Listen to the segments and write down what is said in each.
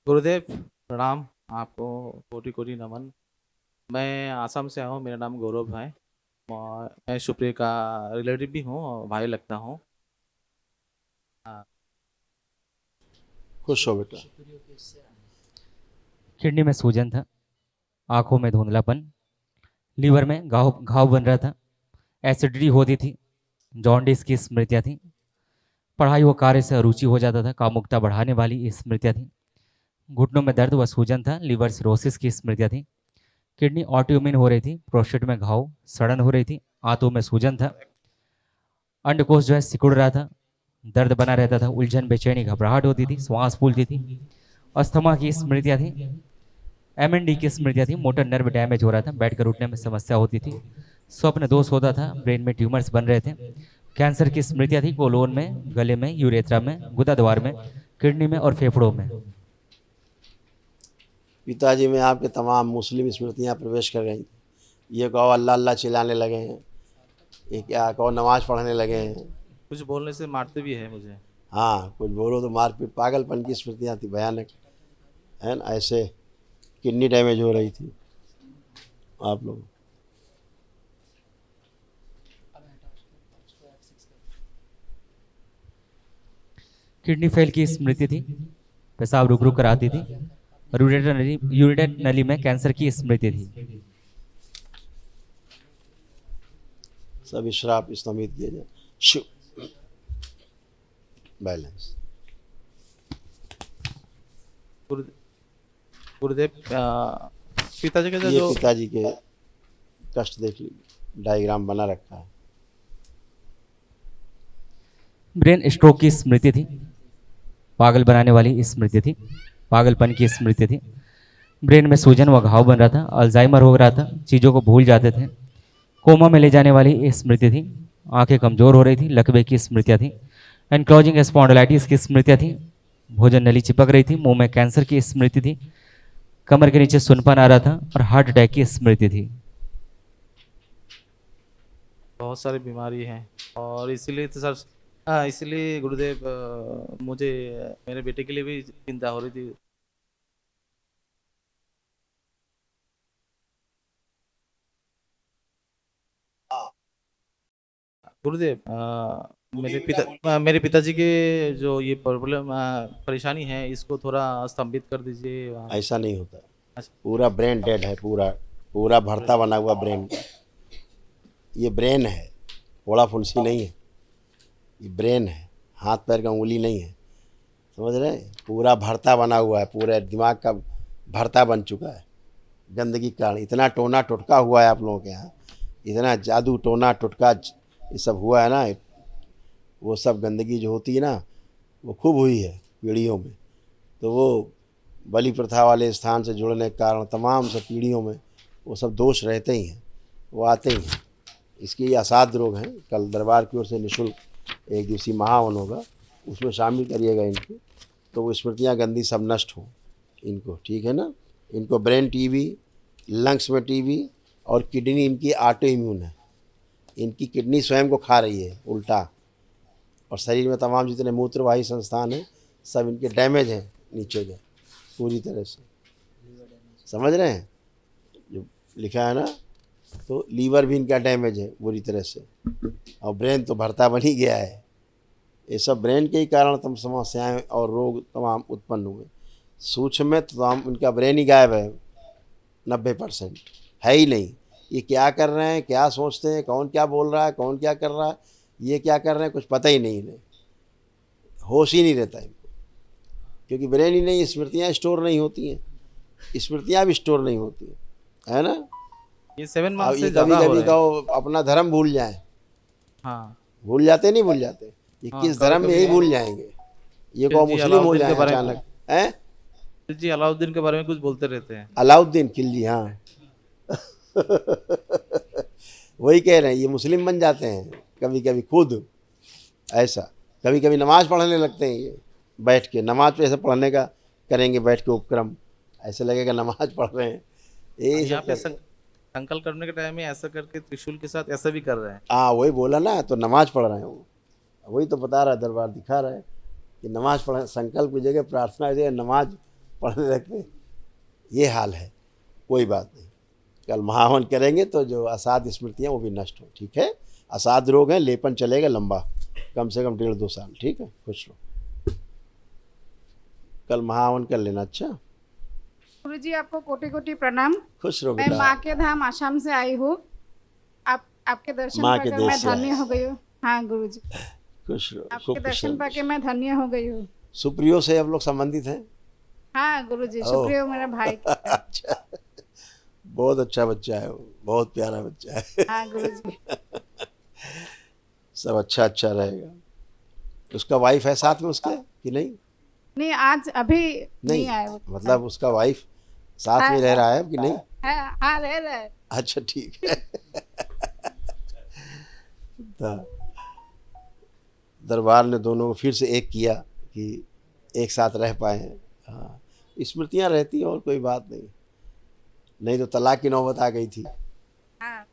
गुरुदेव प्रणाम। आपको कोटि कोटि नमन। मैं आसाम से आया हूँ, मेरा नाम गौरव है। और मैं सुप्रिया का रिलेटिव भी हूँ और भाई लगता हूँ। हाँ। खुश हो बेटा। किडनी में सूजन था, आंखों में धुंधलापन, लीवर में घाव घाव बन रहा था, एसिडिटी होती थी, जॉन्डिस की स्मृतियाँ थी, पढ़ाई व कार्य से अरुचि हो जाता था, कामुकता बढ़ाने वाली स्मृतियाँ थी, घुटनों में दर्द व सूजन था, लीवर सिरोसिस की स्मृतियाँ थी, किडनी ऑटोइम्यून हो रही थी, प्रोस्टेट में घाव, सड़न हो रही थी, आंतों में सूजन था, अंडकोश जो है सिकुड़ रहा था, दर्द बना रहता था, उलझन बेचैनी घबराहट होती थी, श्वास फूलती थी, अस्थमा की स्मृतियाँ थी, एमएनडी की स्मृतियाँ थी, मोटर नर्व डैमेज हो रहा था, बैठकर उठने में समस्या होती थी, स्वप्न दोष होता था, ब्रेन में ट्यूमर्स बन रहे थे, कैंसर की स्मृतियाँ थी, कोलोन में, गले में, यूरेथ्रा में, गुदा द्वार में, किडनी में और फेफड़ों में। पिताजी में आपके तमाम मुस्लिम स्मृतियाँ प्रवेश कर गई। ये कहो अल्लाह अल्लाह चिल्लाने लगे हैं, ये क्या कहो नमाज पढ़ने लगे हैं। कुछ बोलने से मारते भी है मुझे। हाँ, कुछ बोलो तो मारपीट, पागलपन की स्मृतियाँ थी भयानक, है ना। ऐसे किडनी डैमेज हो रही थी आप लोग। किडनी फेल की स्मृति थी, पेशाब रुक रुक कर आती थी, यूरिनेट नली में कैंसर की स्मृति थी। सभी श्राप स्तंभित किए जाए। शिव बैलेंस। गुरु गुरुदेव पिताजी का ये जो पिताजी के कष्ट देख लीजिए, डायग्राम बना रखा है। ब्रेन स्ट्रोक की स्मृति थी, पागल बनाने वाली स्मृति थी, पागलपन की स्मृति थी, ब्रेन में सूजन व घाव बन रहा था, अल्जाइमर हो रहा था, चीज़ों को भूल जाते थे, कोमा में ले जाने वाली स्मृति थी, आंखें कमजोर हो रही थी, लकवे की स्मृतियाँ थी, एनक्लोजिंग स्पॉन्डिलाइटिस की स्मृतियाँ थी, भोजन नली चिपक रही थी, मुंह में कैंसर की स्मृति थी, कमर के नीचे सुनपन आ रहा था और हार्ट अटैक की स्मृति थी। बहुत सारी बीमारी है और इसीलिए तो सर। हाँ, इसीलिए गुरुदेव मुझे मेरे बेटे के लिए भी चिंता हो रही थी। गुरुदेव मेरे पिताजी के जो ये प्रॉब्लम परेशानी है, इसको थोड़ा स्तंभित कर दीजिए। ऐसा नहीं होता, अच्छा। पूरा ब्रेन डेड है, पूरा पूरा भरता बना हुआ ब्रेन। ये ब्रेन है, फोड़ा फुंसी नहीं है, ये ब्रेन है, हाथ पैर का उंगली नहीं है। समझ रहे हैं, पूरा भरता बना हुआ है, पूरे दिमाग का भरता बन चुका है गंदगी का कारण। इतना टोना टुटका हुआ है आप लोगों के यहाँ, इतना जादू टोना टुटका ये सब हुआ है ना। वो सब गंदगी जो होती है ना, वो खूब हुई है पीढ़ियों में। तो वो बलि प्रथा वाले स्थान से जुड़ने के कारण तमाम सब पीढ़ियों में वो सब दोष रहते ही हैं, वो आते ही हैं। इसके ये असाध्य रोग हैं। कल दरबार की ओर से निःशुल्क एक दिवसीय महावन होगा, उसमें शामिल करिएगा इनको, तो वो स्मृतियाँ गंदी सब नष्ट हों इनको, ठीक है ना। इनको ब्रेन टीबी, लंग्स में टीबी और किडनी इनकी ऑटो इम्यून है। इनकी किडनी स्वयं को खा रही है उल्टा, और शरीर में तमाम जितने मूत्रवाही संस्थान हैं सब इनके डैमेज हैं नीचे के पूरी तरह से। समझ रहे हैं जो लिखा है ना। तो लीवर भी इनका डैमेज है बुरी तरह से, और ब्रेन तो भरता बन ही गया है। ये सब ब्रेन के ही कारण तम समस्याएं और रोग तमाम उत्पन्न हुए। सूक्ष्म में तो तमाम इनका ब्रेन ही गायब है, 90% है ही नहीं। ये क्या कर रहे हैं, क्या सोचते हैं, कौन क्या बोल रहा है, कौन क्या कर रहा है, ये क्या कर रहे हैं, कुछ पता ही नहीं इन्हें, होश ही नहीं रहता इनको, क्योंकि ब्रेन ही नहीं, स्मृतियाँ स्टोर नहीं होती हैं, स्मृतियाँ भी स्टोर नहीं होती हैं, है ना। ये 7 मंथ अब ये से कभी ज़्यादा हो कभी रहे हैं। कहो अपना धर्म भूल जाएं, हाँ। भूल जाते नहीं भूल जाते, ये हाँ, किस कभी धर्म में कभी यही भूल जाएंगे। ये कहो खिलजी मुस्लिम हो अलाउद्दीन के जाएं बारे में अचानक, हैं। खिलजी अलाउद्दीन के बारे में कुछ बोलते रहते हैं। अलाउद्दीन खिलजी, हाँ। वही कह रहे हैं, ये मुस्लिम बन जाते हैं कभी कभी खुद। ऐसा कभी कभी नमाज पढ़ने लगते हैं, ये बैठ के नमाज पे ऐसे पढ़ने का करेंगे, बैठ के उपक्रम, ऐसे लगेगा नमाज पढ़ रहे हैं, और यही यहाँ सब पे करते हैं। संकल्प करने के टाइम में ऐसा करके त्रिशूल के साथ ऐसा भी कर रहे हैं। हाँ, वही बोला ना, तो नमाज पढ़ रहे हैं वो, वही तो बता रहा है, दरबार दिखा रहा है कि नमाज पढ़, संकल्प की जगह प्रार्थना की जगह नमाज पढ़ने लगते, ये हाल है। कोई बात नहीं, कल महाहवन करेंगे तो जो असाध स्मृतियाँ वो भी नष्ट हो। ठीक है, असाध रोग है, लेपन चलेगा लंबा, कम से कम 1.5-2 साल। ठीक है, खुश रहो, कल महाहवन कर लेना। अच्छा, गुरुजी आपको कोटि कोटि प्रणाम। खुश रहो मैं बेटा। माँ के धाम आसाम से आई हूँ। आपके दर्शन माँ के पाकर देश मैं से आए। धन्य हो गई हूँ। हाँ गुरुजी, खुश रहो, आपके खूब खुश दर्शन रहो। पाके मैं धन्य हो गई हूँ। सुप्रियो से हम लोग संबंधित हैं। हाँ गुरुजी, ओह। सुप्रियो मेरा भाई। अच्छा, बहुत अच्छा बच्चा है वो, बहुत प्यारा बच्चा है। हाँ गुरुजी। सब अच्छा अच्छा रहेगा। उसका वाइफ है साथ में उसके कि नहीं? नहीं, आज अभी नहीं आए वो। मतलब उसका वाइफ साथ में रह रहा है कि नहीं? है, हाँ रह रहा है। अच्छा ठीक है। तो दरबार ने दोनों को फिर से एक किया कि एक साथ रह पाए हैं। हाँ, स्मृतियाँ रहती हैं और कोई बात नहीं, नहीं तो तलाक की नौबत आ गई थी। हाँ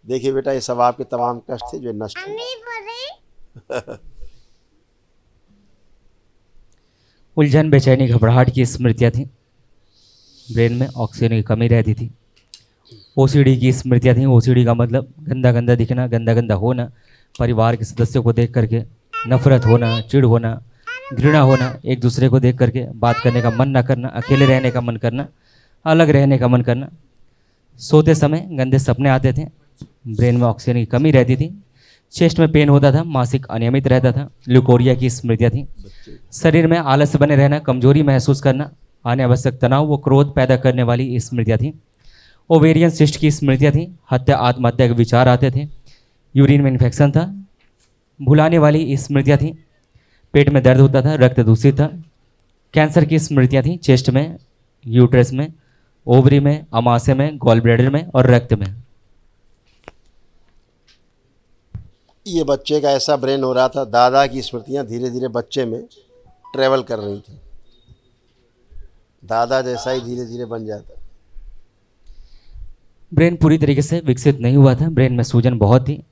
देखिए बेटा, ये सब आपके तमाम कष्ट थे जो नष्ट हुए। उलझन, बेचैनी, घबराहट की स्मृतियाँ थीं। ब्रेन में ऑक्सीजन की कमी रहती थी। ओसीडी की स्मृतियाँ थीं। ओसीडी का मतलब गंदा गंदा दिखना, गंदा गंदा होना, परिवार के सदस्यों को देख करके नफरत होना, चिढ़ होना, घृणा होना, एक दूसरे को देख करके बात करने का मन ना करना, अकेले रहने का मन करना, अलग रहने का मन करना, सोते समय गंदे सपने आते थे, ब्रेन में ऑक्सीजन की कमी रहती थी, चेस्ट में पेन होता था, मासिक अनियमित रहता था, ल्यूकोरिया की स्मृतियाँ थी, शरीर में आलस बने रहना, कमजोरी महसूस करना, अनावश्यक तनाव व क्रोध पैदा करने वाली स्मृतियाँ थी। ओवेरियन सिस्ट की स्मृतियाँ थी। हत्या, आत्महत्या के विचार आते थे। यूरिन में इन्फेक्शन था। भुलाने वाली स्मृतियाँ थी। पेट में दर्द होता था, रक्त दूषित था। कैंसर की स्मृतियाँ थी। चेस्ट में, यूट्रस में, ओवरी में, अमाशय में, गॉल ब्लैडर में और रक्त में। ये बच्चे का ऐसा ब्रेन हो रहा था, दादा की स्मृतियाँ धीरे धीरे बच्चे में ट्रेवल कर रही थी, दादा जैसा ही धीरे धीरे बन जाता। ब्रेन पूरी तरीके से विकसित नहीं हुआ था। ब्रेन में सूजन बहुत थी।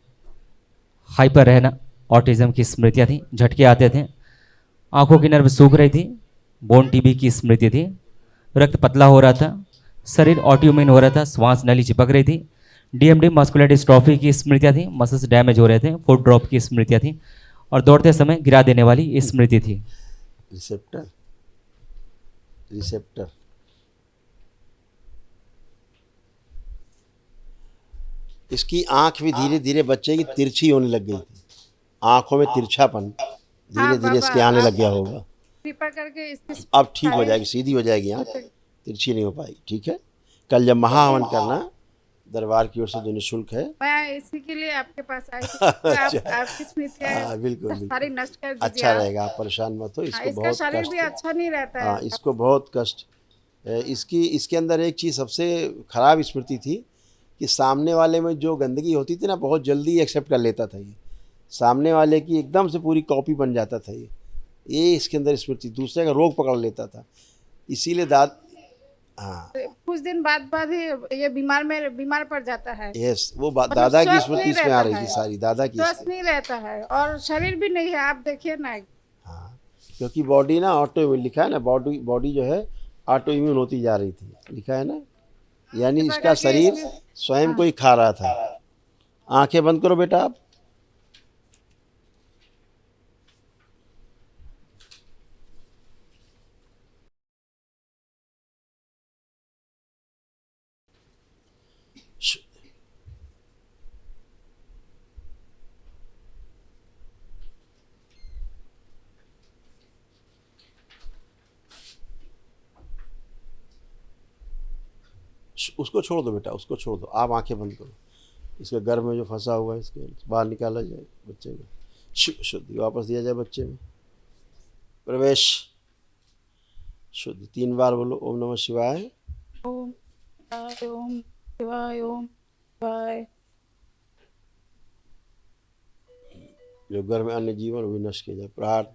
हाइपर रहना, ऑटिज्म की स्मृतियाँ थी। झटके आते थे। आंखों की नर्व सूख रही थी। बोन टीबी की स्मृति थी। रक्त पतला हो रहा था। शरीर ऑटोइम्यून हो रहा था। श्वास नली चिपक रही थी। डीएमडी मस्कुलर डिस्ट्रॉफी की स्मृतियाँ थी। मसल्स डैमेज हो रहे थे। फुट ड्रॉप की स्मृतियाँ थी और दौड़ते समय गिरा देने वाली स्मृति थी। रिसेप्टर, रिसेप्टर इसकी आंख भी धीरे धीरे बच्चे की तिरछी होने लग गई थी। आंखों में तिरछापन धीरे धीरे इसके आने लग गया होगा। कृपा करके इसकी अब ठीक हो जाएगी, सीधी हो जाएगी आंख, तिरछी नहीं हो पाएगी। ठीक है, कल जब महाहवन करना, दरबार की ओर से जो निःशुल्क है। मैं इसी के लिए आपके पास आई थी। आपकी स्मृतियाँ हाँ बिल्कुल सारी बिल्कुल, नष्ट कर दीजिए अच्छा आप। रहेगा, आप परेशान मत हो। हाँ, इसको इसका बहुत शरीर कष्ट भी है। अच्छा नहीं रहता हाँ, है। इसको बहुत कष्ट है। इसके अंदर एक चीज़ सबसे खराब स्मृति थी कि सामने वाले में जो गंदगी होती थी ना, बहुत जल्दी एक्सेप्ट कर लेता था ये, सामने वाले की एकदम से पूरी कॉपी बन जाता था ये इसके अंदर स्मृति, दूसरे का रोग पकड़ लेता था। इसीलिए हाँ कुछ दिन बाद ही ये बीमार पड़ जाता है। यस, वो मतलब दादा की स्वस्थ स्मृति नहीं इसमें आ रहता रही थी है। सारी, दादा की स्वस्थ स्मृति। नहीं रहता है और शरीर भी नहीं है, आप देखिए ना। हाँ, क्योंकि बॉडी ना ऑटो इम्यून लिखा है ना, बॉडी जो है ऑटो इम्यून होती जा रही थी, लिखा है ना, यानी कृपा इसका करके शरीर इसकी- स्वयं को ही खा रहा था। आंखें बंद करो बेटा आप। उसको छोड़ दो बेटा, उसको छोड़ दो, आप आंखें बंद करो। इसके घर में जो फंसा हुआ है इसके बाहर निकाला जाए, बच्चे को शुद्धि वापस दिया जाए बच्चे में। प्रवेश शुद्धि 3 बार बोलो, ओम नमः शिवाय। ओम शिवाय, ओम शिवाय, ओम शिवाय। जो घर में अन्य जीवन वो भी नष्ट किया जाए। प्रार्थ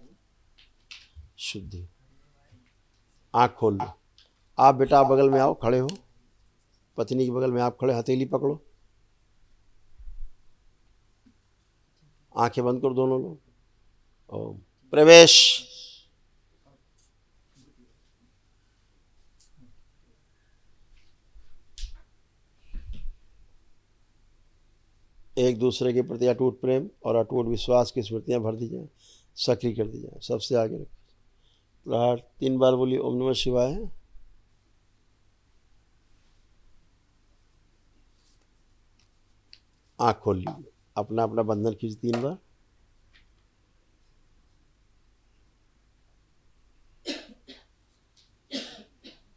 शुद्धि। आँख खोल लो। आप बेटा आप बगल में आओ, खड़े हो, पत्नी के बगल में आप खड़े, हथेली पकड़ो, आंखें बंद करो दोनों लोग। ओम प्रवेश एक दूसरे के प्रति अटूट प्रेम और अटूट विश्वास की स्मृतियाँ भर दी जाएँ, सक्रिय कर दी जाएँ, सबसे आगे रखें। प्रहार 3 बार बोलिए ओम नमः शिवाय। आँख खोल लीजिए, अपना अपना बंधन खींच 3 बार।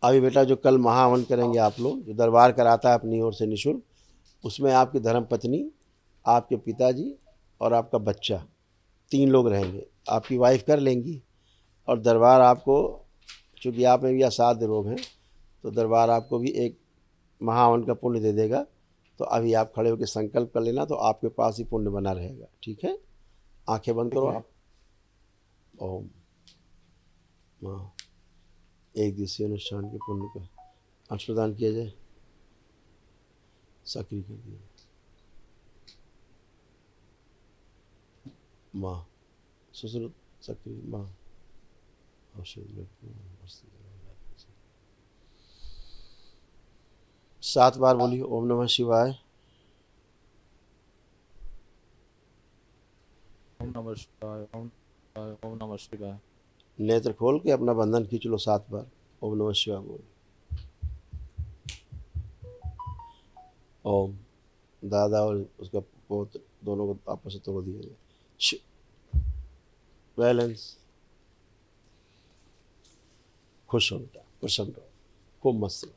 अभी बेटा जो कल महाहवन करेंगे आप लोग, जो दरबार कराता है अपनी ओर से निःशुल्क, उसमें आपकी धर्मपत्नी, आपके पिताजी और आपका बच्चा 3 लोग रहेंगे। आपकी वाइफ कर लेंगी और दरबार आपको, चूँकि आप में भी असाध्य रोग हैं, तो दरबार आपको भी एक महाहवन का पुण्य दे देगा। तो अभी आप खड़े होकर संकल्प कर लेना, तो आपके पास ही पुण्य बना रहेगा। ठीक है, आंखें बंद करो आप। ओम। हाँ, एक दिवसीय अनुष्ठान के पुण्य का अंश प्रदान किया जाए, सक्रिय कर दिया। माँ सुश्रुत सक्रिय माँ औषध 7 बार बोलिए ओम नमः शिवाय। ओम नमः शिवाय, ओम शिवाय, ओम नमः शिवाय। नेत्र खोल के अपना बंधन खींच लो 7 बार, ओम नमः शिवाय बोल। ओम। दादा और उसका पोत दोनों को आपस में तोड़ दिया जाए। बैलेंस। खुश हो बेटा, प्रसन्न रहो, खूब मस्त रहो।